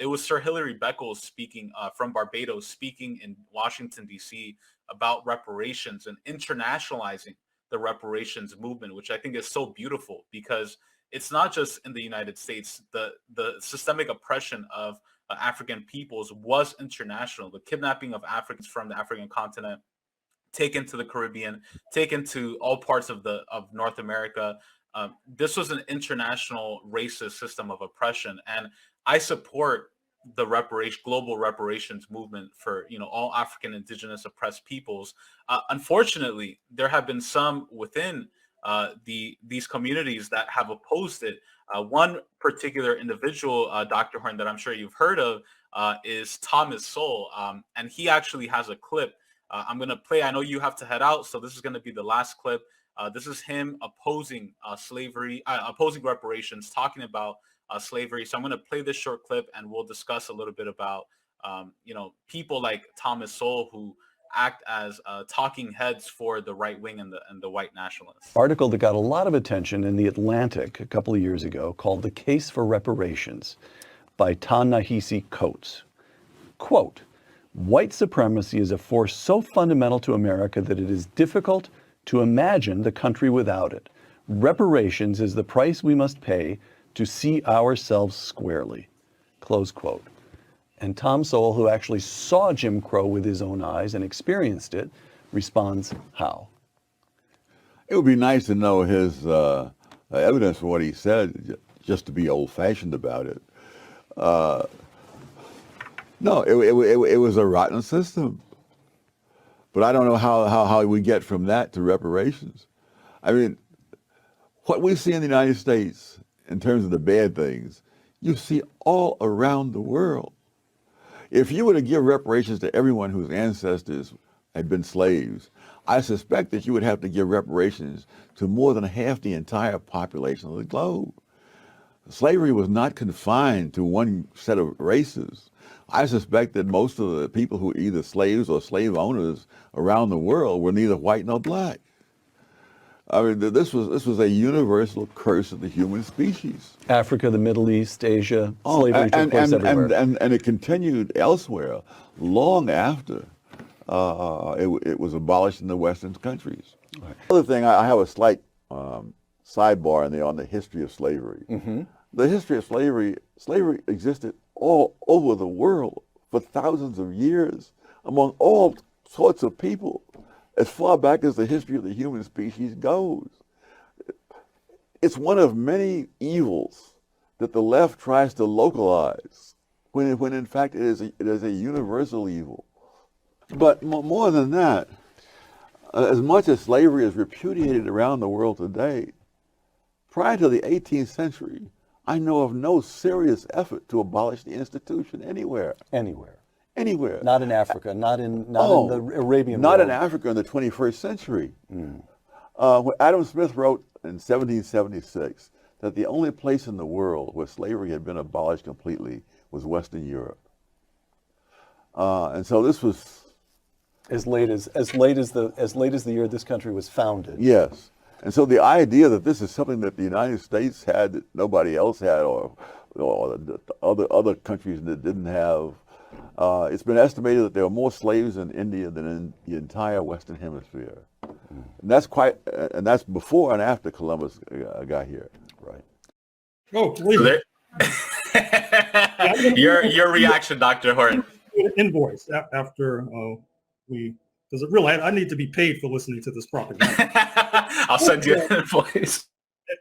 It was Sir Hilary Beckles speaking from Barbados, speaking in Washington, D.C. about reparations and internationalizing the reparations movement, which I think is so beautiful because it's not just in the United States. The systemic oppression of African peoples was international. The kidnapping of Africans from the African continent, taken to the Caribbean, taken to all parts of North America. This was an international racist system of oppression, and I support the global reparations movement for all African indigenous oppressed peoples. Unfortunately, there have been some within these communities that have opposed it. One particular individual, Dr. Horn, that I'm sure you've heard of, is Thomas Sowell, and he actually has a clip. I'm going to play. I know you have to head out, so this is going to be the last clip. This is him opposing slavery, opposing reparations, talking about slavery. So I'm going to play this short clip, and we'll discuss a little bit about, people like Thomas Sowell who act as talking heads for the right wing and the white nationalists. Article that got a lot of attention in The Atlantic a couple of years ago called "The Case for Reparations" by Ta-Nehisi Coates. Quote, "White supremacy is a force so fundamental to America that it is difficult to imagine the country without it. Reparations is the price we must pay to see ourselves squarely." Close quote. And Tom Sowell, who actually saw Jim Crow with his own eyes and experienced it, responds how? It would be nice to know his evidence for what he said, just to be old-fashioned about it. No, it was a rotten system. But I don't know how we get from that to reparations. I mean, what we see in the United States in terms of the bad things, you see all around the world. If you were to give reparations to everyone whose ancestors had been slaves, I suspect that you would have to give reparations to more than half the entire population of the globe. Slavery was not confined to one set of races. I suspect that most of the people who were either slaves or slave owners around the world were neither white nor black. I mean, this was a universal curse of the human species. Africa, the Middle East, Asia, slavery took place everywhere. And it continued elsewhere long after it was abolished in the Western countries. Right. Other thing, I have a slight sidebar in there on the history of slavery. Mm-hmm. The history of slavery existed all over the world for thousands of years among all sorts of people, as far back as the history of the human species goes. It's one of many evils that the left tries to localize, when in fact it is a universal evil. But more than that, as much as slavery is repudiated around the world today, prior to the 18th century, I know of no serious effort to abolish the institution anywhere. Anywhere. Not in Africa, not in the Arabian world. Not in world. Africa in the 21st century. Mm. When Adam Smith wrote in 1776 that the only place in the world where slavery had been abolished completely was Western Europe. And so this was as late as the year this country was founded. Yes. And so the idea that this is something that the United States had that nobody else had, or the other countries that didn't have, it's been estimated that there are more slaves in India than in the entire Western Hemisphere. Mm. And that's before and after Columbus got here. Right. Oh, please. Your reaction, Dr. Horton. Invoice after because really I need to be paid for listening to this propaganda. I'll send you an invoice.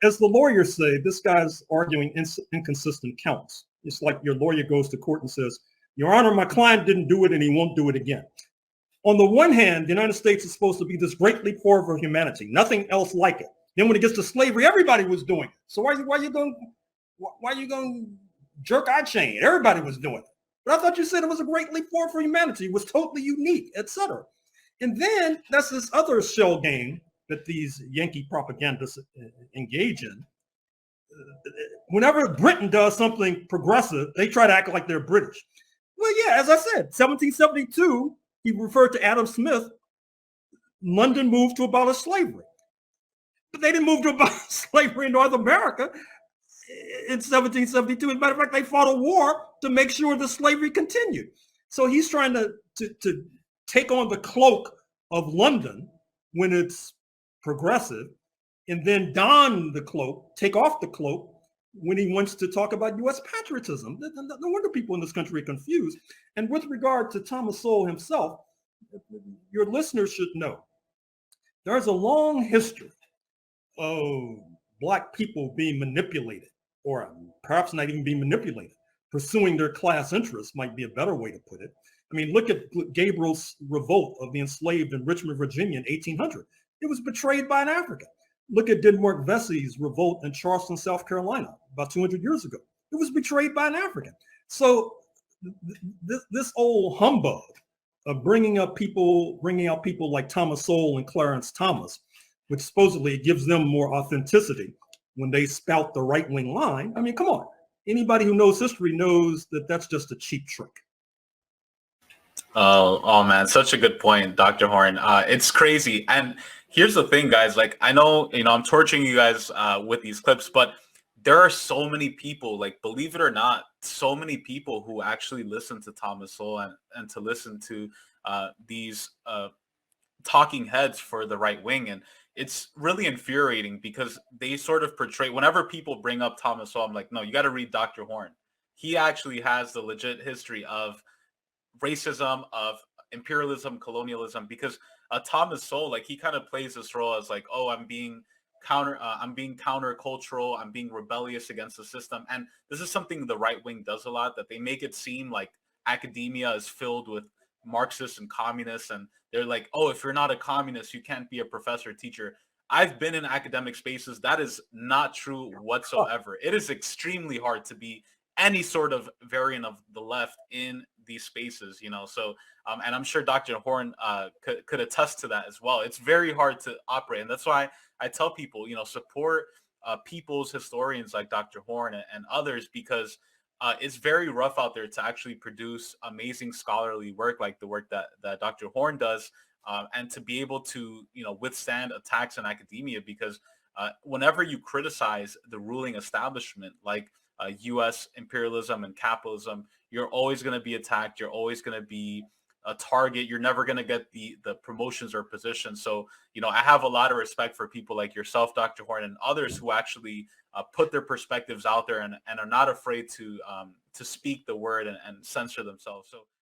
As the lawyers say, this guy's arguing inconsistent counts. It's like your lawyer goes to court and says, "Your Honor, my client didn't do it and he won't do it again." On the one hand, the United States is supposed to be this great leap forward for humanity, nothing else like it. Then when it gets to slavery, everybody was doing it. So why are you going to jerk our chain? Everybody was doing it. But I thought you said it was a great leap forward for humanity. It was totally unique, etc. And then that's this other shell game that these Yankee propagandists engage in. Whenever Britain does something progressive, they try to act like they're British. Well, yeah, as I said, 1772, he referred to Adam Smith. London moved to abolish slavery. But they didn't move to abolish slavery in North America in 1772. As a matter of fact, they fought a war to make sure the slavery continued. So he's trying to take on the cloak of London when it's progressive, and then don the cloak, take off the cloak when he wants to talk about U.S. patriotism. No wonder people in this country are confused. And with regard to Thomas Sowell himself, your listeners should know there's a long history of Black people being manipulated, or perhaps not even being manipulated. Pursuing their class interests might be a better way to put it. I mean, look at Gabriel's revolt of the enslaved in Richmond, Virginia in 1800. It was betrayed by an African. Look at Denmark Vesey's revolt in Charleston, South Carolina, about 200 years ago. It was betrayed by an African. So this old humbug of bringing out people like Thomas Sowell and Clarence Thomas, which supposedly gives them more authenticity when they spout the right-wing line. I mean, come on. Anybody who knows history knows that that's just a cheap trick. Oh man, such a good point, Dr. Horn. It's crazy. And here's the thing, guys. Like, I know, I'm torturing you guys with these clips, but there are so many people, like, believe it or not, so many people who actually listen to Thomas Sowell and to listen to these talking heads for the right wing. And it's really infuriating because they sort of portray, whenever people bring up Thomas Sowell, I'm like, no, you got to read Dr. Horn. He actually has the legit history of racism, of imperialism, colonialism, because Thomas Sowell, like, he kind of plays this role as like, oh, I'm being countercultural, I'm being rebellious against the system. And this is something the right wing does a lot, that they make it seem like academia is filled with Marxists and communists, and they're like, oh, if you're not a communist, you can't be a professor, teacher. I've been in academic spaces. That is not true whatsoever. It is extremely hard to be any sort of variant of the left in these spaces, so and I'm sure Dr. Horn could attest to that as well. It's very hard to operate, and that's why I tell people, support people's historians like Dr. Horn and others, because it's very rough out there to actually produce amazing scholarly work like the work that Dr. Horn does, and to be able to withstand attacks in academia, because whenever you criticize the ruling establishment like U.S. imperialism and capitalism, you're always going to be attacked. You're always going to be a target. You're never going to get the promotions or positions. So, I have a lot of respect for people like yourself, Dr. Horn, and others who actually put their perspectives out there and are not afraid to speak the word and censor themselves. So